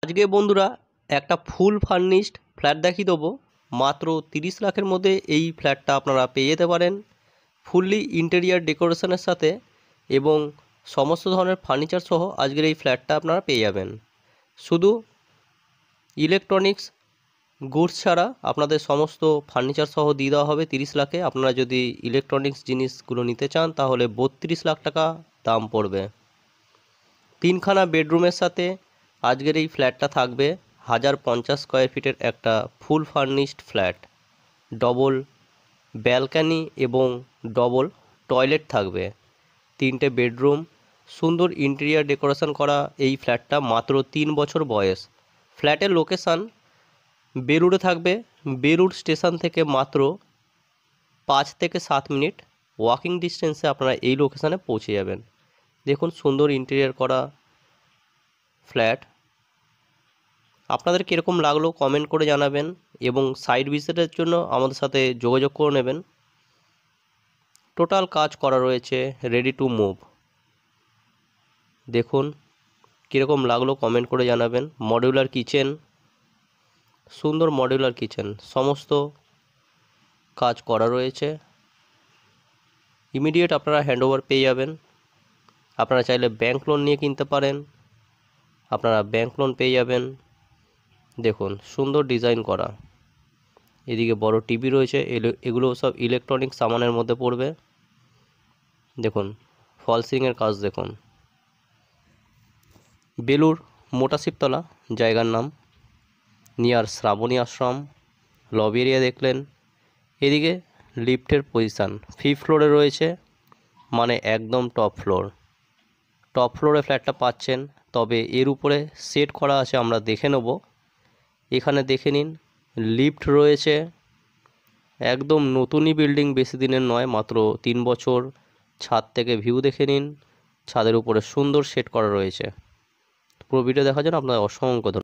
আজকে বন্ধুরা একটা ফুল ফার্নিশড ফ্ল্যাট দেখিয়ে দেবো। মাত্র 30 লাখের মধ্যে এই ফ্ল্যাটটা আপনারা পেয়ে যেতে পারেন, ফুললি ইন্টেরিয়ার ডেকোরেশনের সাথে এবং সমস্ত ধরনের ফার্নিচার সহ আজকের এই ফ্ল্যাটটা আপনারা পেয়ে যাবেন। শুধু ইলেকট্রনিক্স গুডস ছাড়া আপনাদের সমস্ত ফার্নিচার সহ দিয়ে দেওয়া হবে 30 লাখে। আপনারা যদি ইলেকট্রনিক্স জিনিসগুলো নিতে চান তাহলে 32 লাখ টাকা দাম পড়বে। 3খানা বেডরুমের সাথে আজকের এই ফ্ল্যাটটা থাকবে 1050 স্কোয়ার ফিটের একটা ফুল ফার্নিশড ফ্ল্যাট। ডবল ব্যালকানি এবং ডবল টয়লেট থাকবে, 3টে বেডরুম, সুন্দর ইন্টেরিয়ার ডেকোরেশন করা এই ফ্ল্যাটটা। মাত্র 3 বছর বয়স। ফ্ল্যাটের লোকেশান বেলুড়ে থাকবে। বেলুড় স্টেশন থেকে মাত্র 5 থেকে 7 মিনিট ওয়াকিং ডিস্টেন্সে আপনারা এই লোকেশানে পৌঁছে যাবেন। দেখুন সুন্দর ইন্টেরিয়ার করা ফ্ল্যাট। আপনাদের কীরকম লাগলো কমেন্ট করে জানাবেন এবং সাইট ভিজিটের জন্য আমাদের সাথে যোগাযোগ করে নেবেন। টোটাল কাজ করা রয়েছে, রেডি টু মুভ। দেখুন কীরকম লাগলো কমেন্ট করে জানাবেন। মডিউলার কিচেন, সুন্দর মডিউলার কিচেন, সমস্ত কাজ করা রয়েছে। ইমিডিয়েট আপনারা হ্যান্ডওভার পেয়ে যাবেন। আপনারা চাইলে ব্যাংক লোন নিয়ে কিনতে পারেন, আপনারা ব্যাংক লোন পেয়ে যাবেন। দেখুন সুন্দর ডিজাইন করা। এদিকে বড় টিভি রয়েছে, এগুলো সব ইলেকট্রনিক সামানের মধ্যে পড়বে। দেখুন ফলসিংয়ের কাজ দেখুন। বেলুড় মোটা শিবতলা জায়গার নাম, নিয়ার শ্রাবণী আশ্রম। লবি এরিয়া দেখলেন। এদিকে লিফটের পজিশান 5th ফ্লোরে রয়েছে, মানে একদম টপ ফ্লোর। টপ ফ্লোরে ফ্ল্যাটটা পাচ্ছেন, তবে এর উপরে সেট করা আছে, আমরা দেখে নেব। এখানে দেখে নিন লিফট রয়েছে, একদম নতুনই বিল্ডিং, বেশি দিনের নয়, মাত্র 3 বছর। ছাদ থেকে ভিউ দেখে নিন, ছাদের উপরে সুন্দর সেট করা রয়েছে। পুরো ভিডিও দেখার জন্য আপনাদের অসংখ্য ধন্যবাদ।